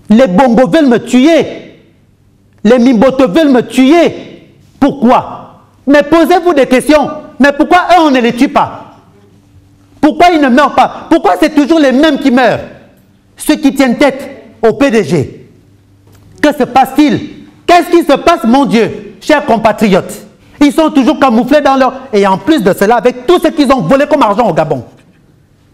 Les Bongo veulent me tuer. Les Mimboto veulent me tuer. Pourquoi? Mais posez-vous des questions. Mais pourquoi eux, on ne les tue pas? Pourquoi ils ne meurent pas? Pourquoi c'est toujours les mêmes qui meurent? Ceux qui tiennent tête au PDG. Que se passe-t-il? Qu'est-ce qui se passe, mon Dieu, chers compatriotes? Ils sont toujours camouflés dans leur... Et en plus de cela, avec tout ce qu'ils ont volé comme argent au Gabon.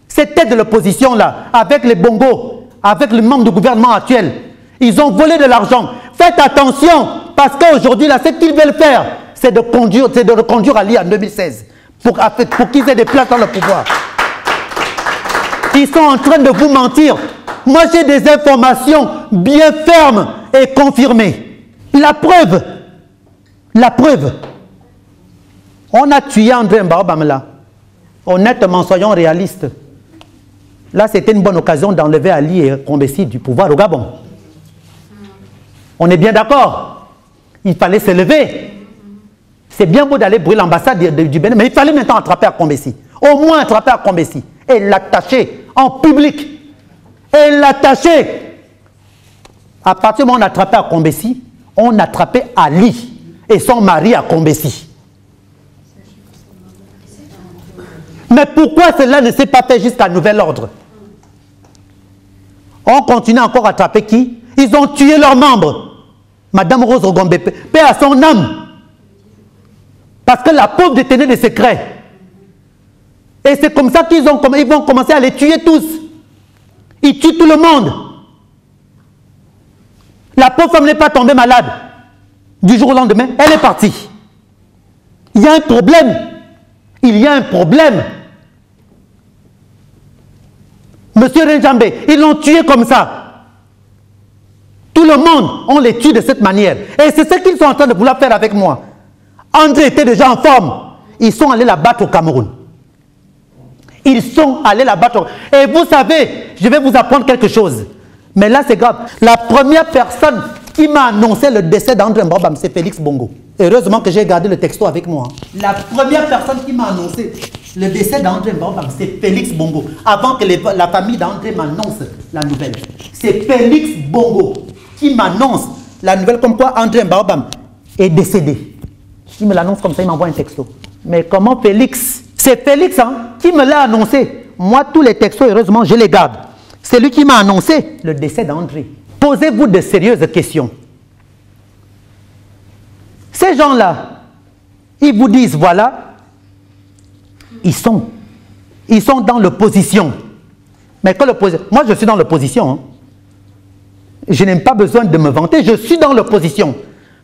Cette tête de l'opposition-là, avec les Bongo, avec les membres du gouvernement actuel, ils ont volé de l'argent. Faites attention, parce qu'aujourd'hui, là, ce qu'ils veulent faire, c'est de reconduire Ali en 2016, pour qu'ils aient des places dans le pouvoir. Ils sont en train de vous mentir. Moi, j'ai des informations bien fermes et confirmées. La preuve, on a tué André Mbarobamela. Honnêtement, soyons réalistes. Là, c'était une bonne occasion d'enlever Ali et Kombessi du pouvoir au Gabon. On est bien d'accord. Il fallait se lever. C'est bien beau d'aller brûler l'ambassade du Bénin, mais il fallait maintenant attraper à Kombessi. Au moins attraper à Kombessi. Et l'attacher en public. Et l'attacher. À partir du moment où on attrapait à Kombessi, on attrapait Ali et son mari à Kombessi. Mais pourquoi cela ne s'est pas fait jusqu'à nouvel ordre? On continue encore à attraper qui? Ils ont tué leurs membres. Madame Rose Rogombe, paix à son âme. Parce que la pauvre détenait des secrets. Et c'est comme ça qu'ils vont commencer à les tuer tous. Ils tuent tout le monde. La pauvre femme n'est pas tombée malade. Du jour au lendemain, elle est partie. Il y a un problème. Il y a un problème. Monsieur Renjambe, ils l'ont tué comme ça. Tout le monde, on les tue de cette manière. Et c'est ce qu'ils sont en train de vouloir faire avec moi. André était déjà en forme. Ils sont allés la battre au Cameroun. Ils sont allés la battre. Et vous savez, je vais vous apprendre quelque chose. Mais là, c'est grave. La première personne qui m'a annoncé le décès d'André Mbarobam, c'est Félix Bongo. Heureusement que j'ai gardé le texto avec moi. La première personne qui m'a annoncé le décès d'André Mbarobam, c'est Félix Bongo. Avant que la famille d'André m'annonce la nouvelle. C'est Félix Bongo qui m'annonce la nouvelle comme quoi André Mbarobam est décédé. Il me l'annonce comme ça, il m'envoie un texto. Mais comment Félix? C'est Félix qui me l'a annoncé. Moi, tous les textos, heureusement, je les garde. C'est lui qui m'a annoncé le décès d'André. Posez-vous de sérieuses questions. Ces gens-là, ils vous disent, voilà, ils sont dans l'opposition. Mais que l'opposition... Moi, je suis dans l'opposition. Je n'ai pas besoin de me vanter, je suis dans l'opposition.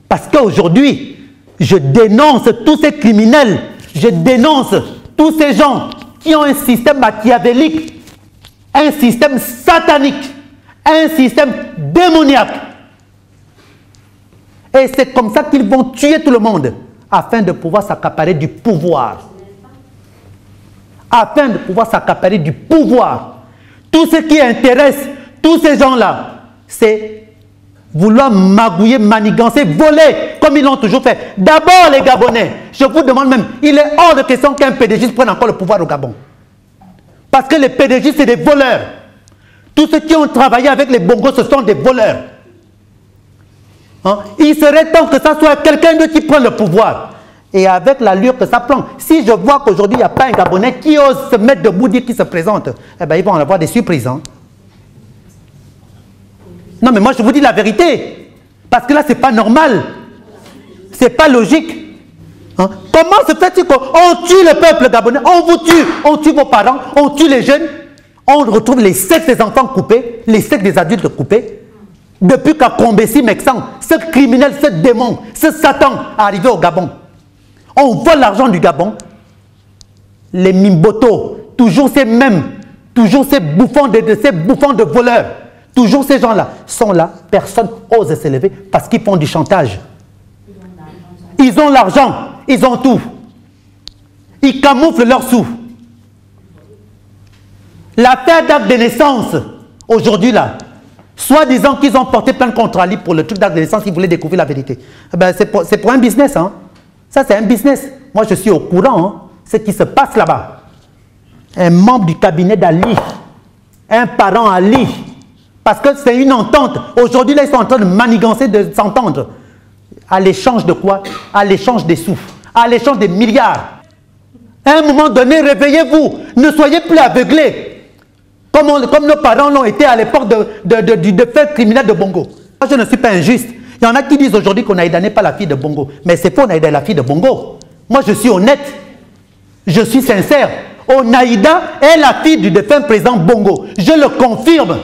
Parce qu'aujourd'hui, je dénonce tous ces criminels, je dénonce tous ces gens qui ont un système machiavélique, un système satanique, un système démoniaque. Et c'est comme ça qu'ils vont tuer tout le monde, afin de pouvoir s'accaparer du pouvoir. Afin de pouvoir s'accaparer du pouvoir. Tout ce qui intéresse tous ces gens-là, c'est vouloir magouiller, manigancer, voler, comme ils l'ont toujours fait. D'abord les Gabonais, je vous demande même, il est hors de question qu'un PDG prenne encore le pouvoir au Gabon. Parce que les PDG, c'est des voleurs. Tous ceux qui ont travaillé avec les Bongos, ce sont des voleurs. Il serait temps que ça soit quelqu'un d'autre qui prenne le pouvoir. Et avec l'allure que ça prend, si je vois qu'aujourd'hui, il n'y a pas un Gabonais qui ose se mettre debout, dire qu'il se présente, eh bien, ils vont en avoir des surprises. Non, mais moi, je vous dis la vérité. Parce que là, ce n'est pas normal. Ce n'est pas logique. Comment se fait-il qu'on tue le peuple gabonais? On vous tue. On tue vos parents. On tue les jeunes. On retrouve les sexes des enfants coupés. Les sexes des adultes coupés. Depuis qu'à Kombessi Meksan, ce criminel, ce démon, ce Satan est arrivé au Gabon. On vole l'argent du Gabon. Les Mimboto, toujours ces mêmes, toujours ces bouffons de voleurs. Toujours ces gens-là sont là, personne n'ose s'élever parce qu'ils font du chantage. Ils ont l'argent, ils ont tout. Ils camouflent leurs sous. L'affaire d'acte de naissance, aujourd'hui là, soi-disant qu'ils ont porté plainte contre Ali pour le truc d'acte de naissance, ils voulaient découvrir la vérité. Ben, c'est pour un business. Ça, c'est un business. Moi, je suis au courant ce qui se passe là-bas. Un membre du cabinet d'Ali, un parent Ali, Parce que c'est une entente. Aujourd'hui, là, ils sont en train de manigancer, de s'entendre. À l'échange de quoi? À l'échange des sous. À l'échange des milliards. À un moment donné, réveillez-vous. Ne soyez plus aveuglés. Comme nos parents l'ont été à l'époque du fait criminel de Bongo. Moi, je ne suis pas injuste. Il y en a qui disent aujourd'hui qu'Onaïda n'est pas la fille de Bongo. Mais c'est pas Onaïda la fille de Bongo. Moi, je suis honnête. Je suis sincère. Onaïda est la fille du défunt président Bongo. Je le confirme.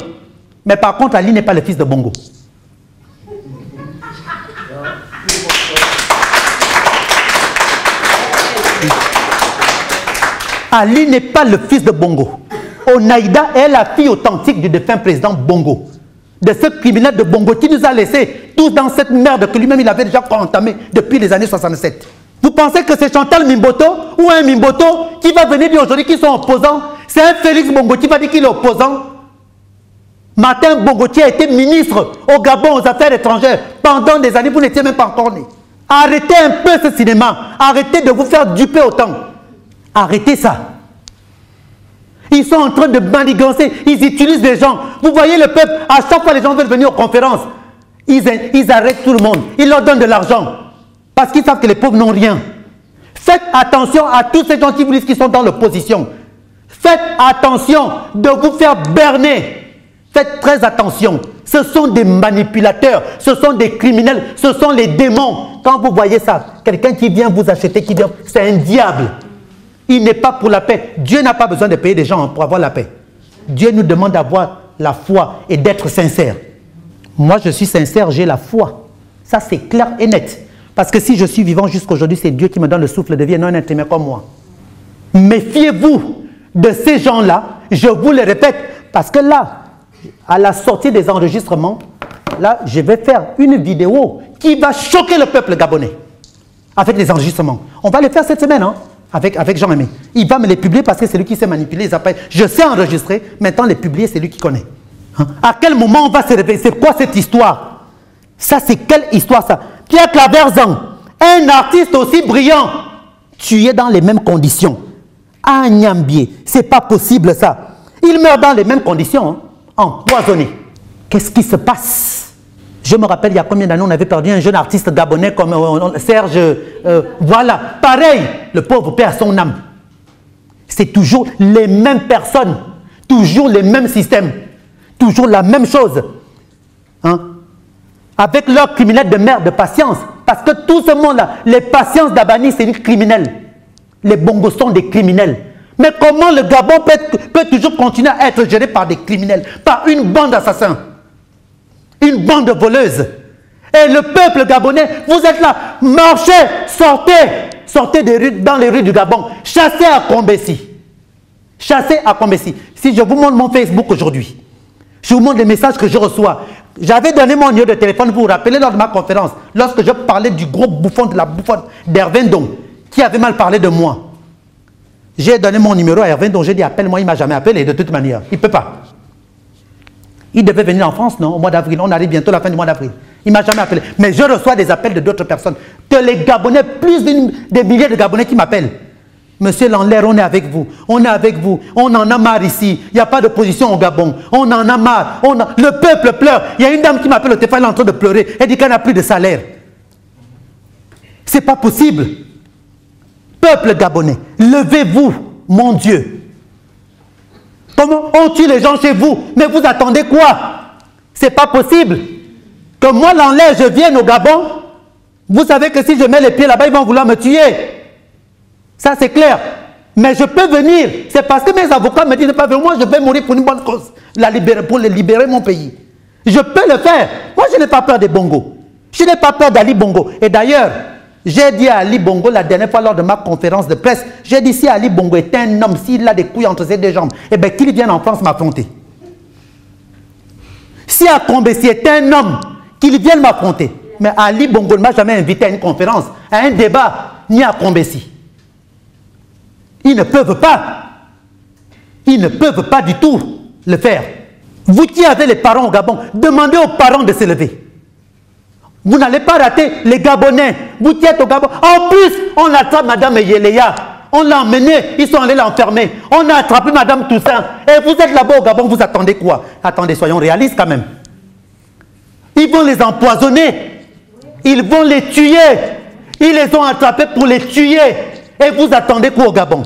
Mais par contre, Ali n'est pas le fils de Bongo. Ali n'est pas le fils de Bongo. Onaïda est la fille authentique du défunt président Bongo. De ce criminel de Bongo qui nous a laissés tous dans cette merde que lui-même il avait déjà entamé depuis les années 67. Vous pensez que c'est Chantal Mimboto ou un Mimboto qui va venir dire aujourd'hui qu'ils sont opposants? C'est un Félix Bongo qui va dire qu'il est opposant. Martin Bongo qui a été ministre au Gabon aux affaires étrangères pendant des années, vous n'étiez même pas encore né. Arrêtez un peu ce cinéma. Arrêtez de vous faire duper autant. Arrêtez ça. Ils sont en train de manigancer. Ils utilisent les gens. Vous voyez le peuple, à chaque fois les gens veulent venir aux conférences. Ils arrêtent tout le monde. Ils leur donnent de l'argent. Parce qu'ils savent que les pauvres n'ont rien. Faites attention à tous ces gens qui vous disent qu'ils sont dans l'opposition. Faites attention de vous faire berner. Faites très attention. Ce sont des manipulateurs. Ce sont des criminels. Ce sont les démons. Quand vous voyez ça, quelqu'un qui vient vous acheter, c'est un diable. Il n'est pas pour la paix. Dieu n'a pas besoin de payer des gens pour avoir la paix. Dieu nous demande d'avoir la foi et d'être sincère. Moi, je suis sincère, j'ai la foi. Ça, c'est clair et net. Parce que si je suis vivant jusqu'aujourd'hui, c'est Dieu qui me donne le souffle de vie et non un être humain comme moi. Méfiez-vous de ces gens-là. Je vous le répète. Parce que là, à la sortie des enregistrements, là, je vais faire une vidéo qui va choquer le peuple gabonais. Avec les enregistrements. On va les faire cette semaine, hein. Avec Jean-Aimé. Il va me les publier parce que c'est lui qui sait manipuler les appels. Je sais enregistrer, maintenant les publier, c'est lui qui connaît. Hein? À quel moment on va se réveiller? C'est quoi cette histoire? Ça, c'est quelle histoire ça? Pierre Claverzan, un artiste aussi brillant, tué dans les mêmes conditions. À Niambié, c'est pas possible ça. Il meurt dans les mêmes conditions, hein? Empoisonné. Qu'est-ce qui se passe? Je me rappelle, il y a combien d'années, on avait perdu un jeune artiste gabonais comme Serge. Voilà, pareil, le pauvre perd son âme. C'est toujours les mêmes personnes, toujours les mêmes systèmes, toujours la même chose. Hein? Avec leurs criminels de merde, de patience. Parce que tout ce monde-là, les patiences d'Abani, c'est des criminels. Les Bongos sont des criminels. Mais comment le Gabon peut toujours continuer à être géré par des criminels, par une bande d'assassins? Une bande de voleuses. Et le peuple gabonais, vous êtes là, marchez, sortez dans les rues du Gabon, chassez à Kombessi. Chassez à Kombessi. Si je vous montre mon Facebook aujourd'hui, je vous montre les messages que je reçois. J'avais donné mon numéro de téléphone, vous vous rappelez lors de ma conférence, lorsque je parlais du gros bouffon, de la bouffonne d'Hervé Ndong, qui avait mal parlé de moi. J'ai donné mon numéro à Hervé Ndong, j'ai dit appelle-moi, il ne m'a jamais appelé de toute manière. Il ne peut pas. Il devait venir en France, non, au mois d'avril. On arrive bientôt à la fin du mois d'avril. Il ne m'a jamais appelé. Mais je reçois des appels de d'autres personnes. Que les Gabonais, plus des milliers de Gabonais qui m'appellent. Monsieur Lanler, on est avec vous. On est avec vous. On en a marre ici. Il n'y a pas d'opposition au Gabon. On en a marre. Le peuple pleure. Il y a une dame qui m'appelle au téléphone, elle est en train de pleurer. Elle dit qu'elle n'a plus de salaire. C'est pas possible. Peuple gabonais, levez-vous, mon Dieu. Comment on tue les gens chez vous? Mais vous attendez quoi? C'est pas possible. Que moi, l'enlève, je vienne au Gabon. Vous savez que si je mets les pieds là-bas, ils vont vouloir me tuer. Ça, c'est clair. Mais je peux venir. C'est parce que mes avocats me disent de pas venir. Moi, je vais mourir pour une bonne cause. Pour libérer mon pays. Je peux le faire. Moi, je n'ai pas peur des Bongos. Je n'ai pas peur d'Ali Bongo. Et d'ailleurs, j'ai dit à Ali Bongo la dernière fois lors de ma conférence de presse, j'ai dit si Ali Bongo est un homme, s'il a des couilles entre ses deux jambes, eh bien qu'il vienne en France m'affronter. Si à Kombessi est un homme, qu'il vienne m'affronter. Mais Ali Bongo ne m'a jamais invité à une conférence, à un débat, ni à Kombessi. Ils ne peuvent pas. Ils ne peuvent pas du tout le faire. Vous qui avez les parents au Gabon, demandez aux parents de se lever. Vous n'allez pas rater les Gabonais. Vous qui êtes au Gabon. En plus, on attrape Madame Yeleya. On l'a emmené, ils sont allés l'enfermer. On a attrapé Madame Toussaint. Et vous êtes là-bas au Gabon, vous attendez quoi? Attendez, soyons réalistes quand même. Ils vont les empoisonner. Ils vont les tuer. Ils les ont attrapés pour les tuer. Et vous attendez quoi au Gabon?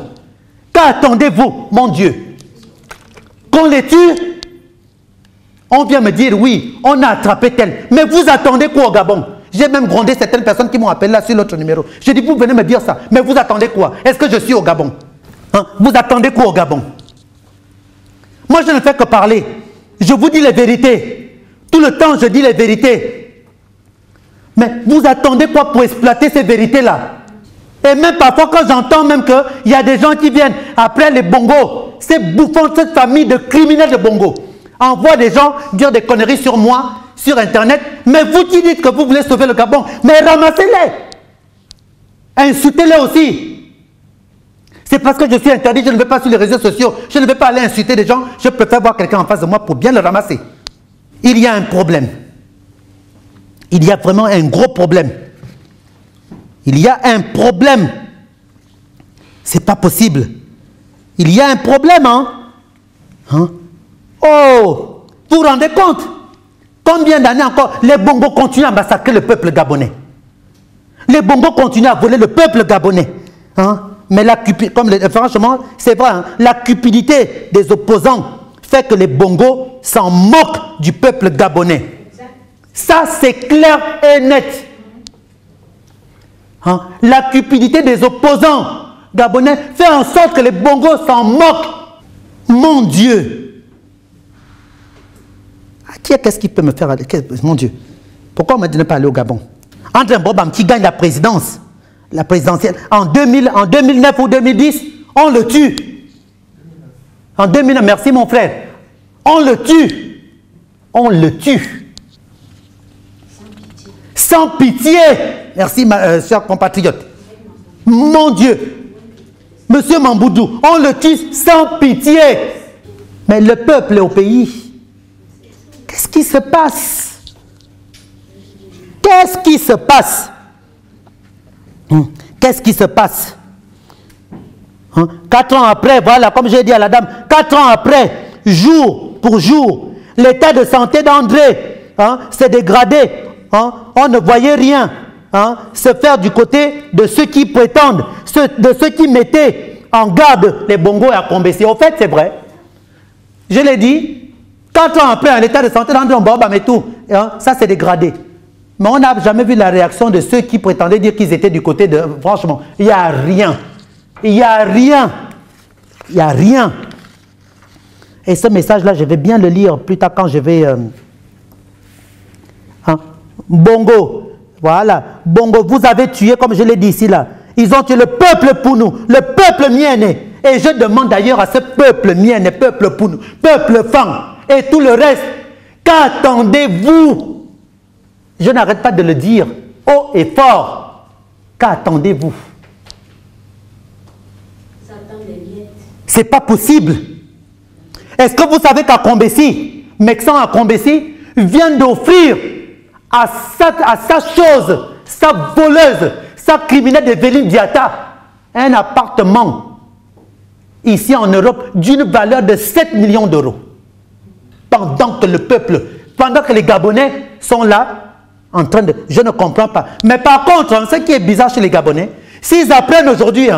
Qu'attendez-vous, mon Dieu? Qu'on les tue? On vient me dire, oui, on a attrapé tel. Mais vous attendez quoi au Gabon? J'ai même grondé certaines personnes qui m'ont appelé là sur l'autre numéro. Je dis, vous venez me dire ça. Mais vous attendez quoi? Est-ce que je suis au Gabon? Hein? Vous attendez quoi au Gabon? Moi, je ne fais que parler. Je vous dis les vérités. Tout le temps, je dis les vérités. Mais vous attendez quoi pour exploiter ces vérités-là? Et même parfois, quand j'entends même qu'il y a des gens qui viennent après les bongos, ces bouffons, cette famille de criminels de bongos, envoient des gens dire des conneries sur moi, sur Internet, mais vous qui dites que vous voulez sauver le Gabon, mais ramassez-les. Insultez-les aussi. C'est parce que je suis interdit, je ne vais pas sur les réseaux sociaux, je ne vais pas aller insulter des gens, je préfère voir quelqu'un en face de moi pour bien le ramasser. Il y a un problème. Il y a vraiment un gros problème. Il y a un problème. C'est pas possible. Il y a un problème, hein? Oh, vous vous rendez compte? Combien d'années encore les bongos continuent à massacrer le peuple gabonais? Les bongos continuent à voler le peuple gabonais. Hein? Mais franchement, c'est vrai, hein? La cupidité des opposants fait que les bongos s'en moquent du peuple gabonais. Ça, c'est clair et net. Hein? La cupidité des opposants gabonais fait en sorte que les bongos s'en moquent. Mon Dieu! Qu'est-ce qu'il peut me faire? Mon Dieu, pourquoi on m'a dit de ne pas aller au Gabon? André Mbobam qui gagne la présidentielle, en 2009 ou 2010, on le tue. En 2009, merci mon frère, on le tue. On le tue. Sans pitié. Merci ma chère compatriote. Mon Dieu, Monsieur Mamboudou, on le tue sans pitié. Mais le peuple est au pays. Qu'est-ce qui se passe? Qu'est-ce qui se passe? Qu'est-ce qui se passe? 4 ans après, voilà, comme j'ai dit à la dame, 4 ans après, jour pour jour, l'état de santé d'André s'est dégradé. On ne voyait rien se faire du côté de ceux qui prétendent, de ceux qui mettaient en garde les bongos à Combessi. Au fait, c'est vrai. Je l'ai dit. 4 ans après, l'état de santé d'André Mbobam et tout, ça s'est dégradé. Mais on n'a jamais vu la réaction de ceux qui prétendaient dire qu'ils étaient du côté de... Franchement, il n'y a rien. Il n'y a rien. Il n'y a rien. Et ce message-là, je vais bien le lire plus tard quand je vais... Bongo, voilà. Bongo, vous avez tué, comme je l'ai dit ici, là. Ils ont tué le peuple pour nous, le peuple mienné. Et je demande d'ailleurs à ce peuple mienné, peuple pour nous, peuple fan, et tout le reste, qu'attendez-vous? Je n'arrête pas de le dire haut et fort. Qu'attendez-vous? C'est pas possible. Est-ce que vous savez qu'à Combessi, Mexan à Combessi, vient d'offrir à sa chose, sa voleuse, sa criminelle de Véline Diata, un appartement ici en Europe d'une valeur de 7 millions d'euros. Pendant que le peuple, pendant que les Gabonais sont là, en train de... Je ne comprends pas. Mais par contre, ce qui est bizarre chez les Gabonais, s'ils apprennent aujourd'hui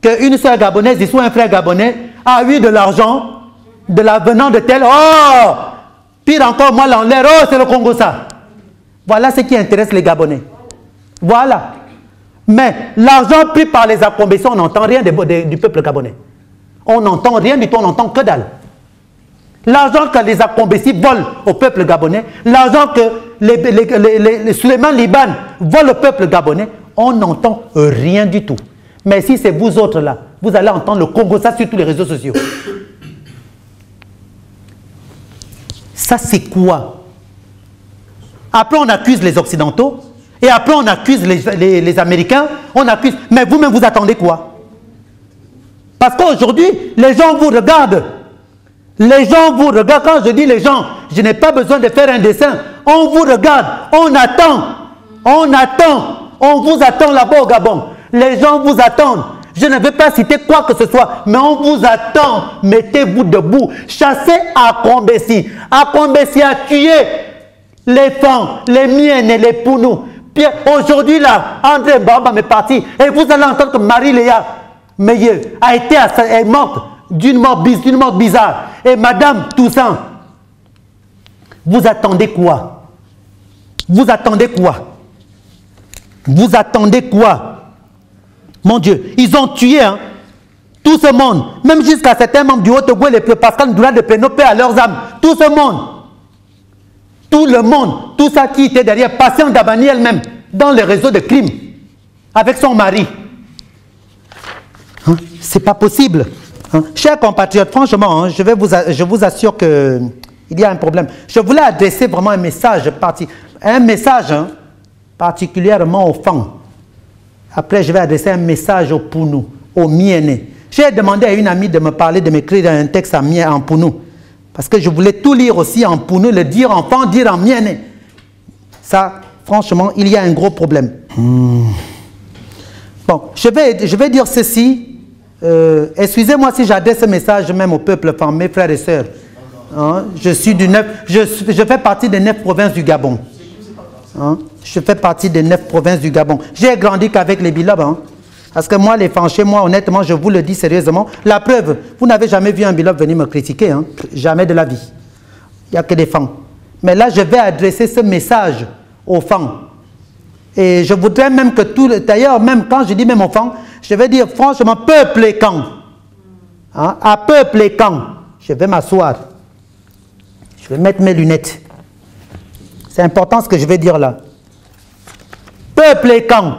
qu'une soeur gabonaise, ou un frère gabonais, a eu de l'argent de la venant de tel, oh, pire encore, moi, là, oh, c'est le Congo, ça. Voilà ce qui intéresse les Gabonais. Voilà. Mais l'argent pris par les Acombessi, on n'entend rien du peuple gabonais. On n'entend rien du tout, on n'entend que dalle. L'argent que les Acombessi volent au peuple gabonais, l'argent que les Suleiman Liban volent au peuple gabonais, on n'entend rien du tout. Mais si c'est vous autres là, vous allez entendre le Congo ça sur tous les réseaux sociaux. Ça c'est quoi? Après on accuse les Occidentaux, et après on accuse les Américains, on accuse... Mais vous-même vous attendez quoi? Parce qu'aujourd'hui, les gens vous regardent. Les gens vous regardent. Quand je dis les gens, je n'ai pas besoin de faire un dessin. On vous regarde, on attend, on attend, on vous attend là-bas au Gabon. Les gens vous attendent. Je ne veux pas citer quoi que ce soit, mais on vous attend. Mettez-vous debout. Chassez Akombesi. Akombesi a tué les femmes, les miennes et les Pounou. Aujourd'hui, là, André Mbamba est parti. Et vous allez entendre que Marie-Léa Meyer est morte d'une mort bizarre. Et Madame Toussaint, vous attendez quoi? Vous attendez quoi? Vous attendez quoi? Mon Dieu, ils ont tué tout ce monde, même jusqu'à certains membres du Haut-Togo, les Pascal Ndoula de Péno, paix à leurs âmes. Tout ce monde, tout le monde, tout ça qui était derrière, Patient Dabani elle-même, dans les réseaux de crimes, avec son mari. C'est pas possible. Chers compatriotes, franchement, je vous assure qu'il y a un problème. Je voulais adresser vraiment un message particulièrement aux femmes. Après, je vais adresser un message aux Pounou, aux Mienné. J'ai demandé à une amie de me parler, de m'écrire un texte en Pounou. Parce que je voulais tout lire aussi en Pounou, le dire en fan, dire en Mienné. Ça, franchement, il y a un gros problème. Bon, je vais dire ceci. Excusez-moi si j'adresse ce message même au peuple, mes frères et sœurs. Je fais partie des 9 provinces du Gabon. Je fais partie des 9 provinces du Gabon. J'ai grandi qu'avec les Bilobs. Parce que moi, les Fanchés, moi, honnêtement, je vous le dis sérieusement. La preuve, vous n'avez jamais vu un Bilob venir me critiquer. Jamais de la vie. Il n'y a que des femmes. Mais là, je vais adresser ce message aux femmes. Et je voudrais même que d'ailleurs, même quand je dis même aux femmes, je vais dire franchement, peuple et camp. À peuple et camp. Je vais m'asseoir. Je vais mettre mes lunettes. C'est important ce que je vais dire là. Peuple et camp.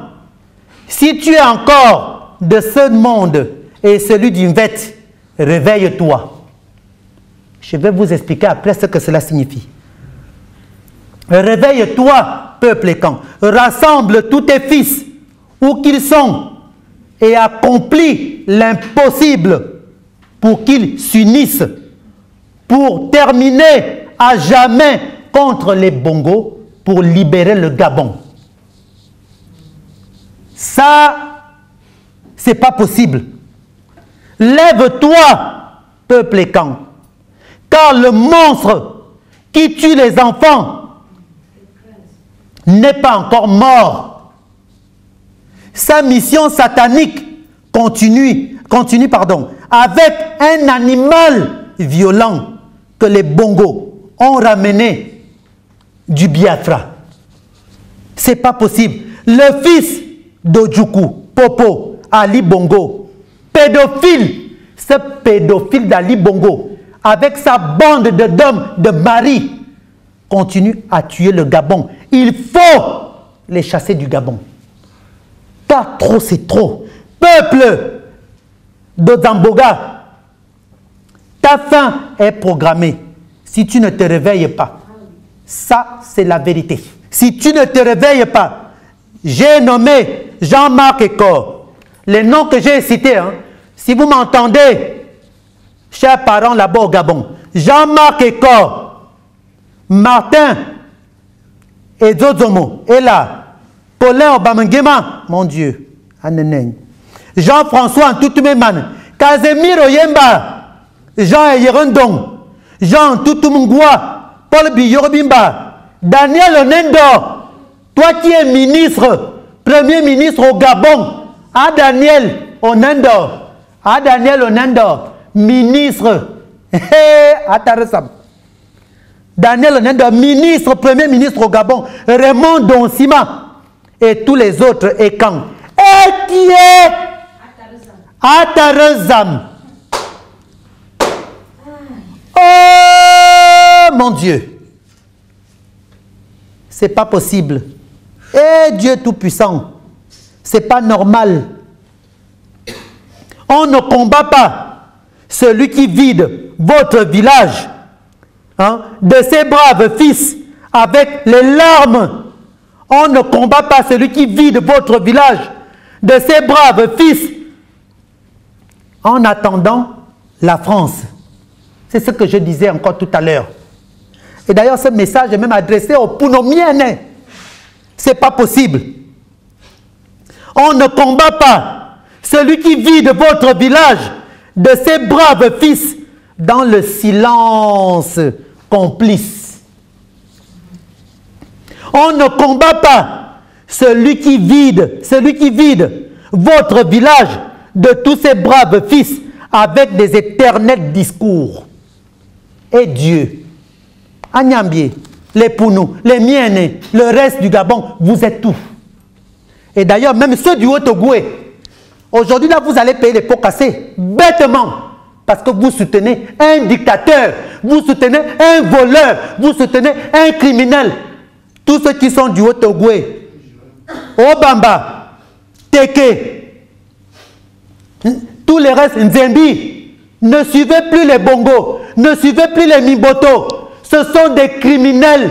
Si tu es encore de ce monde et celui d'une vête, réveille-toi. Je vais vous expliquer après ce que cela signifie. Réveille-toi, peuple et camp. Rassemble tous tes fils, où qu'ils sont, et accomplis l'impossible pour qu'ils s'unissent, pour terminer à jamais contre les Bongos, pour libérer le Gabon. Ça, c'est pas possible. Lève-toi, peuple et camp, car le monstre qui tue les enfants n'est pas encore mort. Sa mission satanique continue avec un animal violent que les Bongos ont ramené du Biafra. C'est pas possible. Le fils d'Ojukwu, Popo, Ali Bongo, pédophile, ce pédophile d'Ali Bongo, avec sa bande d'hommes, de maris, continue à tuer le Gabon. Il faut les chasser du Gabon. Car trop, c'est trop. Peuple d'Ozamboga, ta fin est programmée. Si tu ne te réveilles pas, ça c'est la vérité. Si tu ne te réveilles pas, j'ai nommé Jean-Marc Ekor. Les noms que j'ai cités, si vous m'entendez, chers parents là-bas au Gabon, Jean-Marc Ekor, Martin et Zozomo, et là, Paulin Obamangema, mon Dieu, Jean-François Ntoutumeman, Casemiro Yemba, Jean Yerondong, Jean Toutoumungwa, Paul Biyorobimba, Daniel Onendo, toi qui es ministre, premier ministre au Gabon, à Daniel Onendo, ministre, Daniel Onendo, ministre, premier ministre au Gabon, Raymond Donsima et tous les autres écans. Et qui est Atarezam. Oh mon Dieu, c'est pas possible. Et Dieu Tout-Puissant, c'est pas normal. On ne combat pas celui qui vide votre village de ses braves fils avec les larmes. On ne combat pas celui qui vide votre village de ses braves fils en attendant la France. C'est ce que je disais encore tout à l'heure. Et d'ailleurs, ce message est même adressé aux Pounomiennes. Ce n'est pas possible. On ne combat pas celui qui vide votre village de ses braves fils dans le silence complice. On ne combat pas celui qui vide votre village de tous ses braves fils avec des éternels discours. Et Dieu, Agnambié, les Pounou, les Miennes, le reste du Gabon, vous êtes tout. Et d'ailleurs, même ceux du Haut-Ogoué, aujourd'hui là, vous allez payer les pots cassés, bêtement, parce que vous soutenez un dictateur, vous soutenez un voleur, vous soutenez un criminel. Tous ceux qui sont du Haut-Ogoué, Obamba, Teke, tous les restes, Nzembi, ne suivez plus les Bongo, ne suivez plus les Mimboto. Ce sont des criminels.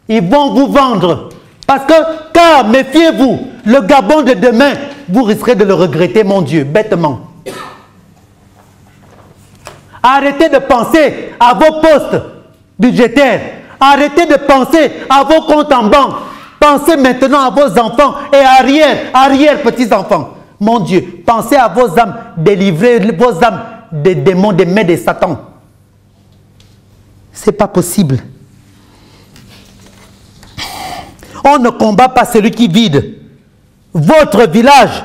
Ils vont vous vendre. Parce que, car, méfiez-vous, le Gabon de demain, vous risquerez de le regretter, mon Dieu, bêtement. Arrêtez de penser à vos postes budgétaires. Arrêtez de penser à vos comptes en banque. Pensez maintenant à vos enfants et arrière petits-enfants. Mon Dieu, pensez à vos âmes délivrées, vos âmes des démons, des mains de Satan. C'est pas possible. On ne combat pas celui qui vide votre village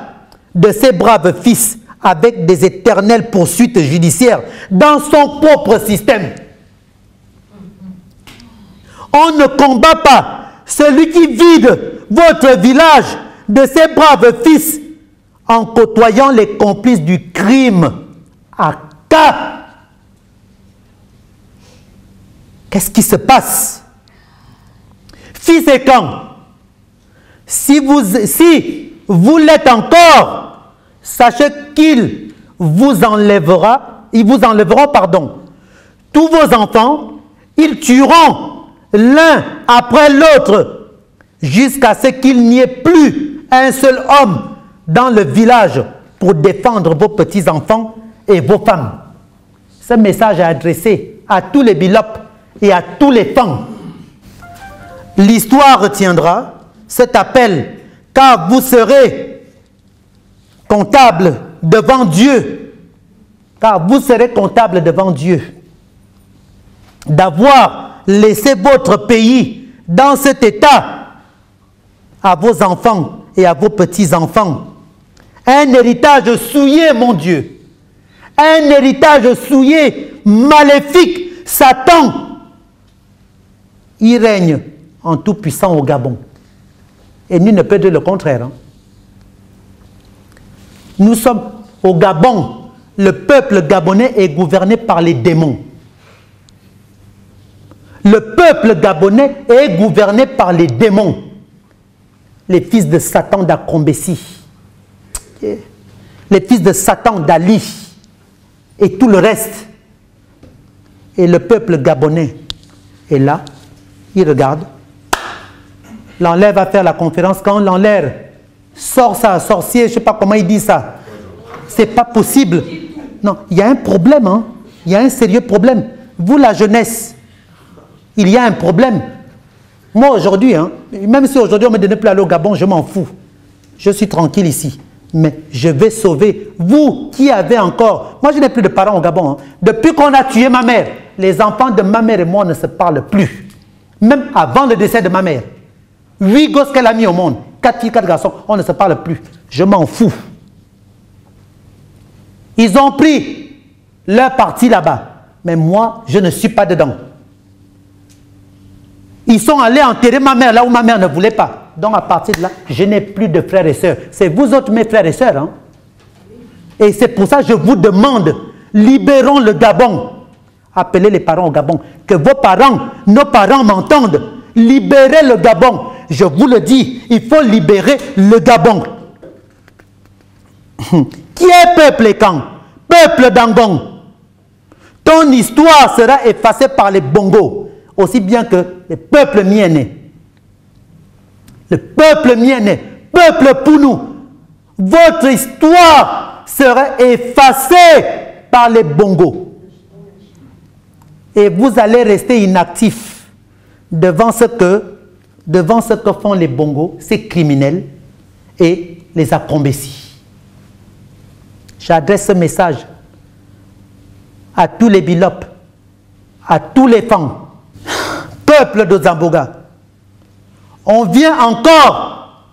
de ses braves fils avec des éternelles poursuites judiciaires dans son propre système. On ne combat pas celui qui vide votre village de ses braves fils en côtoyant les complices du crime à Cap. Qu'est-ce qui se passe? Fils et camp, si vous l'êtes encore, sachez qu'ils vous enlèveront, tous vos enfants, ils tueront l'un après l'autre jusqu'à ce qu'il n'y ait plus un seul homme dans le village pour défendre vos petits-enfants et vos femmes. Ce message est adressé à tous les bilopes et à tous les femmes. L'histoire retiendra cet appel, car vous serez comptable devant Dieu. Car vous serez comptable devant Dieu d'avoir laissé votre pays dans cet état à vos enfants et à vos petits-enfants. Un héritage souillé, mon Dieu. Un héritage souillé, maléfique. Satan, il règne en tout puissant au Gabon. Et nul ne peut dire le contraire. Hein. Nous sommes au Gabon. Le peuple gabonais est gouverné par les démons. Le peuple gabonais est gouverné par les démons. Les fils de Satan d'Akombessi. Les fils de Satan d'Ali. Et tout le reste. Et le peuple gabonais est là. Il regarde. L'enlève va faire la conférence. Quand l'enlève sort ça, sorcier, je ne sais pas comment il dit ça. C'est pas possible. Non, il y a un problème. Hein? Il y a un sérieux problème. Vous, la jeunesse, il y a un problème. Moi, aujourd'hui, hein, même si aujourd'hui on ne me donne plus aller au Gabon, je m'en fous. Je suis tranquille ici. Mais je vais sauver vous qui avez encore... Moi, je n'ai plus de parents au Gabon. Hein. Depuis qu'on a tué ma mère, les enfants de ma mère et moi ne se parlent plus. Même avant le décès de ma mère. 8 gosses qu'elle a mis au monde. 4 filles, 4 garçons. On ne se parle plus. Je m'en fous. Ils ont pris leur parti là-bas. Mais moi, je ne suis pas dedans. Ils sont allés enterrer ma mère là où ma mère ne voulait pas. Donc à partir de là, je n'ai plus de frères et sœurs. C'est vous autres mes frères et sœurs. Hein? Et c'est pour ça que je vous demande, libérons le Gabon. Appelez les parents au Gabon. Que vos parents, nos parents m'entendent. Libérez le Gabon. Je vous le dis, il faut libérer le Gabon. Qui est peuple et quand? Peuple d'Angon. Ton histoire sera effacée par les Bongos, aussi bien que le peuple mienné. Le peuple mienné, peuple Pounou. Votre histoire sera effacée par les Bongos. Et vous allez rester inactif devant ce que font les Bongos, ces criminels, et les Akombessi. J'adresse ce message à tous les bilopes, à tous les femmes, peuple de Zamboga. On vient encore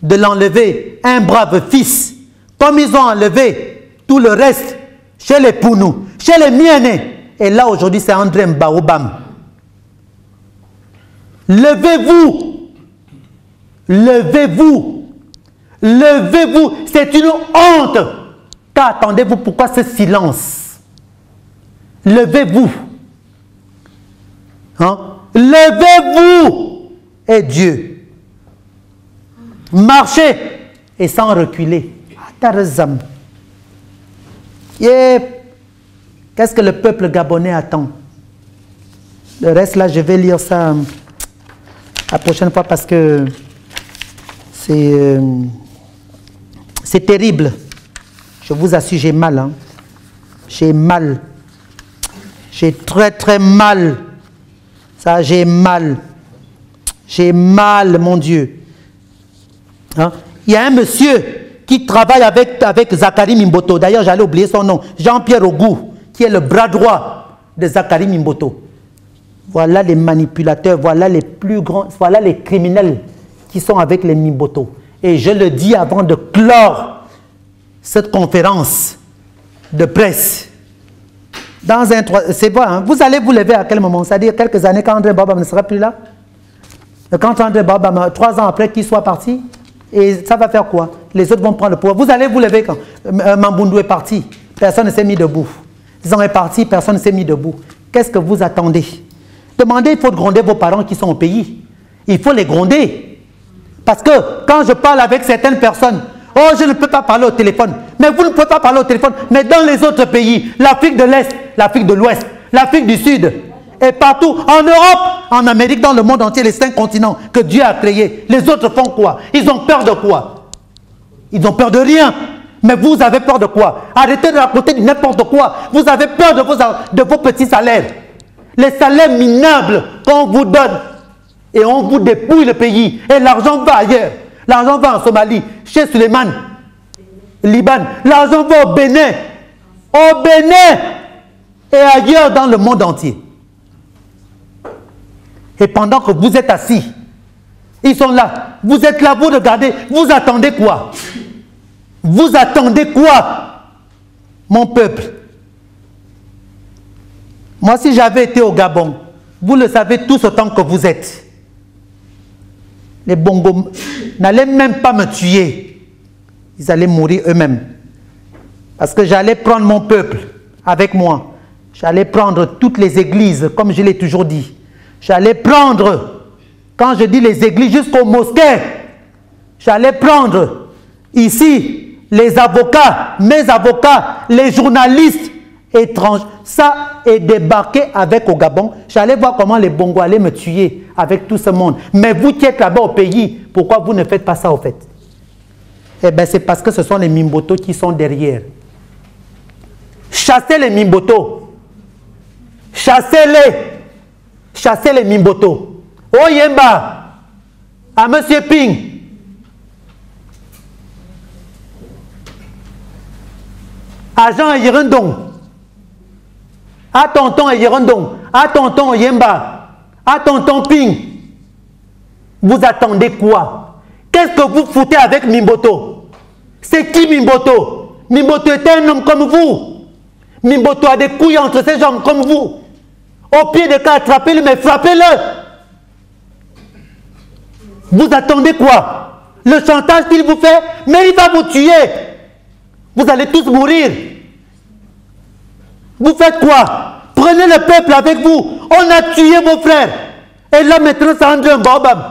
de l'enlever, un brave fils, comme ils ont enlevé tout le reste chez les Pounou, chez les Miennes. Et là, aujourd'hui, c'est André Mbaobam. Levez-vous. Levez-vous. Levez-vous. C'est une honte. Qu'attendez-vous? Pourquoi ce silence? Levez-vous. Hein? Levez-vous. Et Dieu. Marchez. Et sans reculer. Qu'est-ce que le peuple gabonais attend? Le reste, là, je vais lire ça la prochaine fois parce que c'est terrible. Je vous assure, j'ai mal. Hein. J'ai mal. J'ai très, très mal. Ça, j'ai mal. J'ai mal, mon Dieu. Hein? Il y a un monsieur qui travaille avec Zachary Mimboto. D'ailleurs, j'allais oublier son nom. Jean-Pierre Ogou, qui est le bras droit de Zachary Mimboto. Voilà les manipulateurs, voilà les plus grands, voilà les criminels qui sont avec les Mimboto. Et je le dis avant de clore cette conférence de presse. C'est vrai, hein? Vous allez vous lever à quel moment? C'est-à-dire quelques années quand André Mbaobam ne sera plus là? Quand André Mbaobam, 3 ans après qu'il soit parti? Et ça va faire quoi? Les autres vont prendre le pouvoir. Vous allez vous lever quand Mamboundou est parti. Personne ne s'est mis debout. Ils sont partis, personne ne s'est mis debout. Qu'est-ce que vous attendez? Demandez, il faut gronder vos parents qui sont au pays. Il faut les gronder. Parce que quand je parle avec certaines personnes, oh, je ne peux pas parler au téléphone. Mais vous ne pouvez pas parler au téléphone. Mais dans les autres pays, l'Afrique de l'Est, l'Afrique de l'Ouest, l'Afrique du Sud, et partout, en Europe, en Amérique, dans le monde entier, les 5 continents que Dieu a créés, les autres font quoi? Ils ont peur de quoi? Ils ont peur de rien. Mais vous avez peur de quoi? Arrêtez de raconter n'importe quoi. Vous avez peur de vos petits salaires. Les salaires minables qu'on vous donne. Et on vous dépouille le pays. Et l'argent va ailleurs. L'argent va en Somalie, chez Suleiman, Liban. L'argent va au Bénin. Au Bénin. Et ailleurs dans le monde entier. Et pendant que vous êtes assis, ils sont là. Vous êtes là, vous regardez. Vous attendez quoi? Vous attendez quoi, mon peuple? Moi, si j'avais été au Gabon, vous le savez tous autant que vous êtes. Les Bongos n'allaient même pas me tuer. Ils allaient mourir eux-mêmes. Parce que j'allais prendre mon peuple avec moi. J'allais prendre toutes les églises, comme je l'ai toujours dit. J'allais prendre, quand je dis les églises, jusqu'aux mosquées. J'allais prendre ici les avocats, mes avocats, les journalistes étrangers. Ça est débarqué avec au Gabon. J'allais voir comment les Bongos allaient me tuer avec tout ce monde. Mais vous qui êtes là-bas au pays, pourquoi vous ne faites pas ça au fait? Eh bien, c'est parce que ce sont les Mimboto qui sont derrière. Chassez les Mimboto. Chassez-les. Chassez les Mimboto. Oh Yemba, à Monsieur Ping. Agent Yirendong, à tonton Yirendong, à tonton Yemba, à tonton Ping, vous attendez quoi? Qu'est-ce que vous foutez avec Mimboto? C'est qui Mimboto? Mimboto est un homme comme vous. Mimboto a des couilles entre ses jambes comme vous. Au pied de cas, attrapez-le, mais frappez-le. Vous attendez quoi? Le chantage qu'il vous fait, mais il va vous tuer. Vous allez tous mourir. Vous faites quoi? Prenez le peuple avec vous. On a tué vos frères. Et là maintenant, c'est André Mbaobam.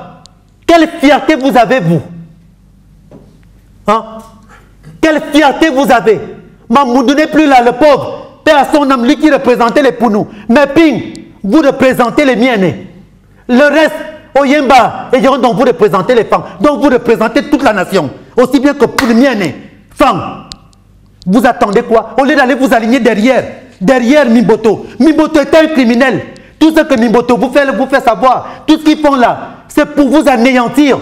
Quelle fierté vous avez, vous? Hein? Quelle fierté vous avez? Mamoudou n'est plus là, le pauvre. Père à son âme, lui qui représentait les Pounou. Mais Ping, vous représentez les Miennes. Le reste, Oyemba et Yoron, donc vous représentez les femmes. Donc vous représentez toute la nation. Aussi bien que pour les Miennes. Femmes. Vous attendez quoi? Au lieu d'aller vous aligner derrière Mimboto. Mimboto est un criminel. Tout ce que Mimboto vous fait savoir, tout ce qu'ils font là, c'est pour vous anéantir.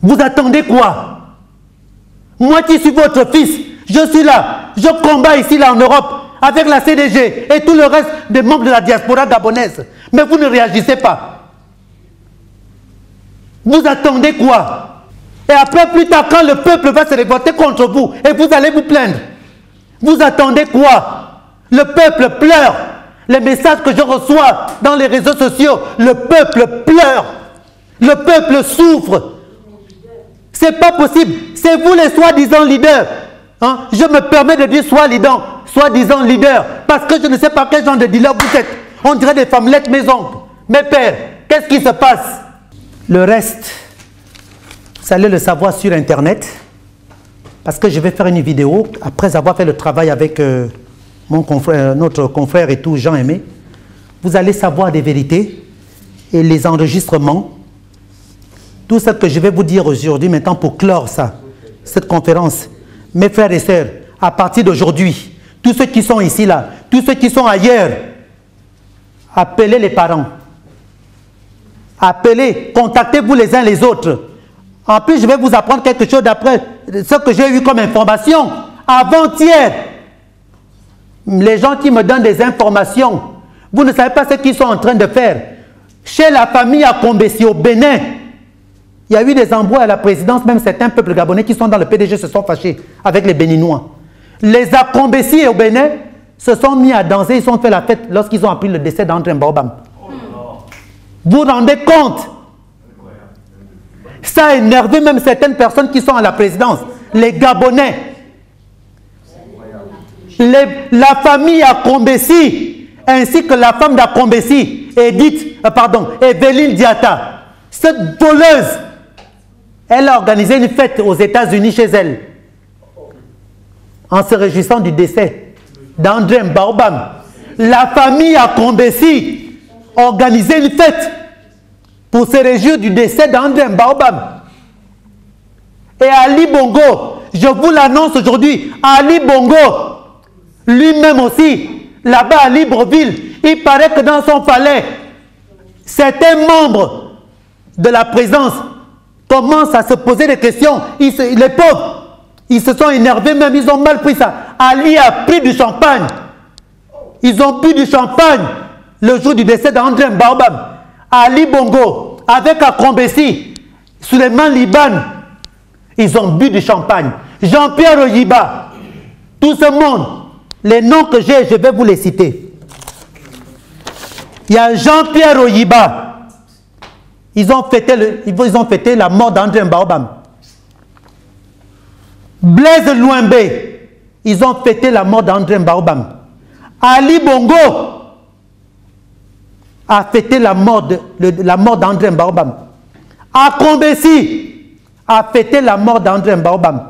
Vous attendez quoi? Moi qui suis votre fils, je suis là. Je combats ici, là, en Europe, avec la CDG et tout le reste des membres de la diaspora gabonaise. Mais vous ne réagissez pas. Vous attendez quoi? Et après, plus tard, quand le peuple va se révolter contre vous, et vous allez vous plaindre. Vous attendez quoi? Le peuple pleure. Les messages que je reçois dans les réseaux sociaux, le peuple pleure. Le peuple souffre. C'est pas possible. C'est vous les soi-disant leaders. Hein? Je me permets de dire soi-disant leaders. Parce que je ne sais pas quel genre de dealer vous êtes. On dirait des femmelettes maison. Mes pères, qu'est-ce qui se passe? Le reste, vous allez le savoir sur Internet. Parce que je vais faire une vidéo après avoir fait le travail avec notre confrère et tout, Jean-Aimé. Vous allez savoir des vérités et les enregistrements. Tout ce que je vais vous dire aujourd'hui, maintenant pour clore ça, cette conférence, mes frères et sœurs, à partir d'aujourd'hui, tous ceux qui sont ici, là, tous ceux qui sont ailleurs, appelez les parents. Appelez, contactez-vous les uns les autres. En plus, je vais vous apprendre quelque chose d'après ce que j'ai eu comme information. Avant-hier, les gens qui me donnent des informations, vous ne savez pas ce qu'ils sont en train de faire. Chez la famille Akombesi au Bénin, il y a eu des embrouilles à la présidence, même certains peuples gabonais qui sont dans le PDG se sont fâchés avec les Béninois. Les Akombesi au Bénin se sont mis à danser, ils sont fait la fête lorsqu'ils ont appris le décès d'André Mbaobam. Vous vous rendez compte? Ça a énervé même certaines personnes qui sont à la présidence, les Gabonais. La famille Akombesi, ainsi que la femme d'Akombesi, Evelyne Diatta, cette voleuse, elle a organisé une fête aux États-Unis chez elle, en se réjouissant du décès d'André Mbaobam. La famille Akombesi organisé une fête pour se réjouir du décès d'André Mbaobam. Et Ali Bongo, je vous l'annonce aujourd'hui, Ali Bongo, lui-même aussi, là-bas à Libreville, il paraît que dans son palais, certains membres de la présence commencent à se poser des questions. Les pauvres, ils se sont énervés même, ils ont mal pris ça. Ali a pris du champagne. Ils ont bu du champagne le jour du décès d'André Mbaobam. Ali Bongo, avec Akombesi, Suleiman Liban, ils ont bu du champagne. Jean-Pierre Oyiba, tout ce monde, les noms que j'ai, je vais vous les citer. Il y a Jean-Pierre Oyiba, ils ont fêté la mort d'André Mbaobam. Blaise Louembe, ils ont fêté la mort d'André Mbaobam. Ali Bongo a fêté la mort d'André Mbaobam. Akombesi a fêté la mort d'André Mbaobam.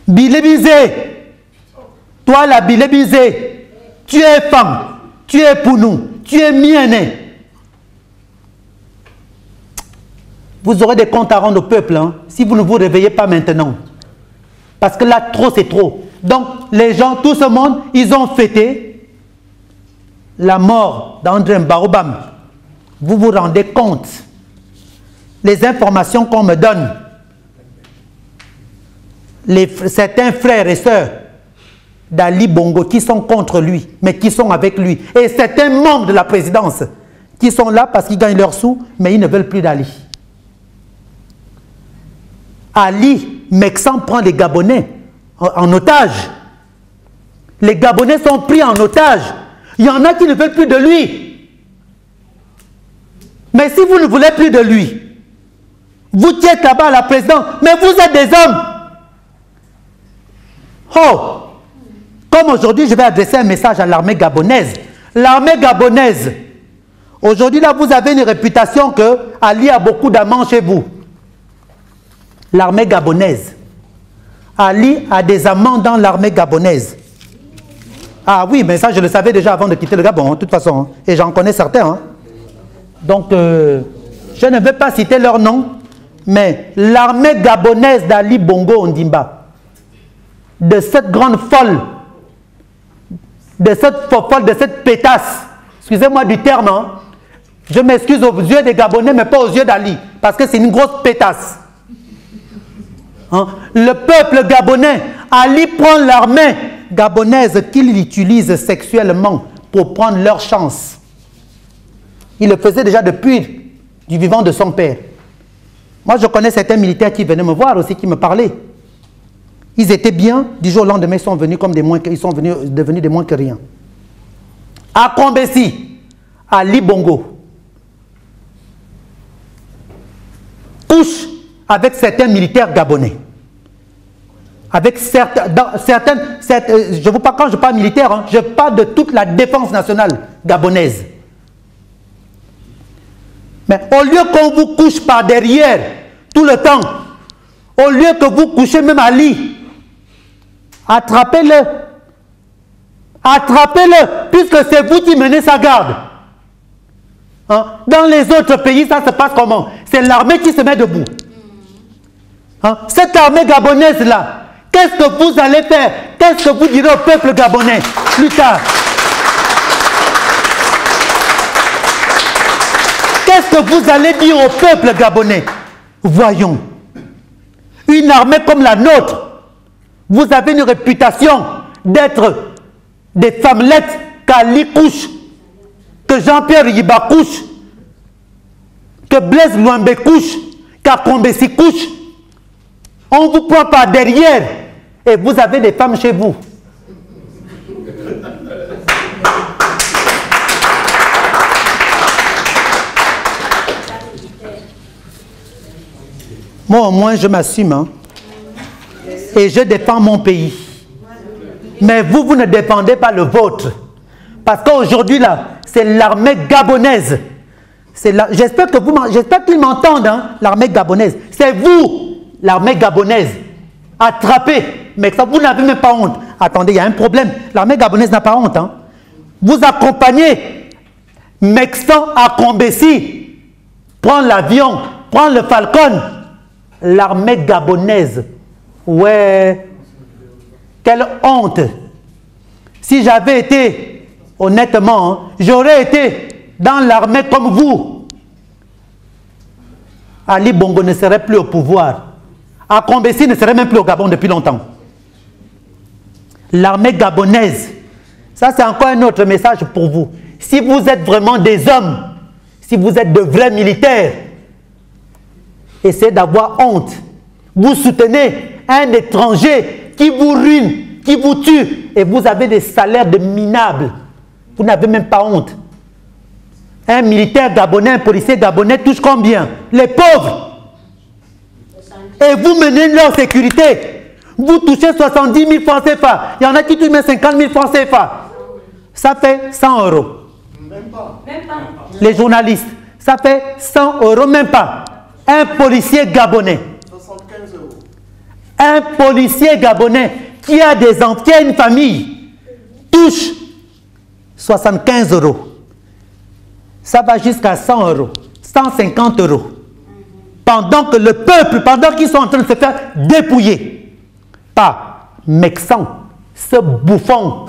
Bilebizé, toi la Bilebizé, tu es femme, tu es pour nous, tu es mienne. Vous aurez des comptes à rendre au peuple hein, si vous ne vous réveillez pas maintenant. Parce que là, trop c'est trop. Donc, les gens, tout ce monde, ils ont fêté la mort d'André Mbaobam. Vous vous rendez compte? Les informations qu'on me donne, certains frères et sœurs d'Ali Bongo qui sont contre lui, mais qui sont avec lui, et certains membres de la présidence qui sont là parce qu'ils gagnent leurs sous, mais ils ne veulent plus d'Ali. Ali, Mexan prend les Gabonais en otage. Les Gabonais sont pris en otage. Il y en a qui ne veulent plus de lui. Mais si vous ne voulez plus de lui, vous qui êtes là-bas à la présidence, mais vous êtes des hommes. Oh! Comme aujourd'hui, je vais adresser un message à l'armée gabonaise. L'armée gabonaise, aujourd'hui, là, vous avez une réputation que Ali a beaucoup d'amants chez vous. L'armée gabonaise. Ali a des amants dans l'armée gabonaise. Ah oui, mais ça, je le savais déjà avant de quitter le Gabon, hein, de toute façon. Hein, et j'en connais certains. Hein. Donc, je ne vais pas citer leur nom, mais l'armée gabonaise d'Ali Bongo Ondimba, de cette grande folle, de cette pétasse, excusez-moi du terme, hein, je m'excuse aux yeux des Gabonais, mais pas aux yeux d'Ali, parce que c'est une grosse pétasse. Hein? Le peuple gabonais, Ali prend l'armée gabonaise qu'il utilise sexuellement pour prendre leur chance. Il le faisait déjà depuis du vivant de son père. Moi, je connais certains militaires qui venaient me voir aussi, qui me parlaient. Ils étaient bien, du jour au lendemain, ils sont venus comme des moins que, ils sont devenus des moins que rien. À Kombessi, à Libongo, couche avec certains militaires gabonais. Avec certaines, je vous parle, quand je parle militaire, hein, je parle de toute la défense nationale gabonaise. Mais au lieu qu'on vous couche par derrière tout le temps, au lieu que vous couchez même à lit, attrapez-le. Attrapez-le, puisque c'est vous qui menez sa garde. Hein? Dans les autres pays, ça se passe comment? C'est l'armée qui se met debout. Hein? Cette armée gabonaise-là, qu'est-ce que vous allez faire? Qu'est-ce que vous direz au peuple gabonais plus tard? Qu'est-ce que vous allez dire au peuple gabonais? Voyons. Une armée comme la nôtre, vous avez une réputation d'être des femmelettes qu'Ali couche, que Jean-Pierre Yiba couche, que Blaise Louambé couche, qu'Akombessi couche. On vous prend par derrière et vous avez des femmes chez vous. Moi, au moins, je m'assume. Hein? Et je défends mon pays. Mais vous, vous ne défendez pas le vôtre. Parce qu'aujourd'hui, là, c'est l'armée gabonaise. J'espère qu'ils m'entendent, hein, l'armée gabonaise. C'est vous, l'armée gabonaise. Attrapez. Mais ça, vous n'avez même pas honte. Attendez, il y a un problème. L'armée gabonaise n'a pas honte. Hein. Vous accompagnez Mexan à Kombessi, prendre l'avion, prendre le Falcon. L'armée gabonaise. Ouais. Quelle honte! Si j'avais été, honnêtement, hein, j'aurais été dans l'armée comme vous. Ali Bongo ne serait plus au pouvoir. Akombessi ne serait même plus au Gabon depuis longtemps. L'armée gabonaise, ça c'est encore un autre message pour vous. Si vous êtes vraiment des hommes, si vous êtes de vrais militaires, essayez d'avoir honte. Vous soutenez un étranger qui vous ruine, qui vous tue, et vous avez des salaires de minables. Vous n'avez même pas honte. Un militaire gabonais, un policier gabonais touche combien? Les pauvres. Et vous menez leur sécurité. Vous touchez 70 000 francs CFA. Il y en a qui touchent même 50 000 francs CFA. Ça fait 100 €. Même pas. Les journalistes, ça fait 100 €, même pas. Un policier gabonais. 75 €. Un policier gabonais qui a des enfants, qui a une famille, touche 75 €. Ça va jusqu'à 100 €, 150 €. Pendant que le peuple, pendant qu'ils sont en train de se faire dépouiller par Mexan, ce bouffon,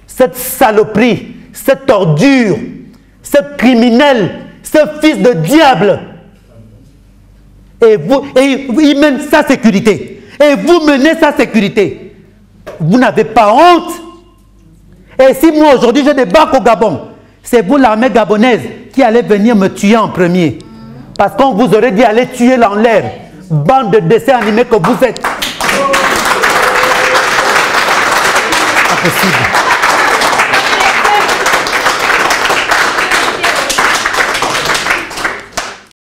cette saloperie, cette ordure, ce criminel, ce fils de diable. Et il mène sa sécurité. Et vous menez sa sécurité. Vous n'avez pas honte. Et si moi aujourd'hui je débarque au Gabon, c'est vous l'armée gabonaise qui allez venir me tuer en premier. Parce qu'on vous aurait dit aller tuer en l'air. Bande de dessins animés que vous êtes. Pas possible.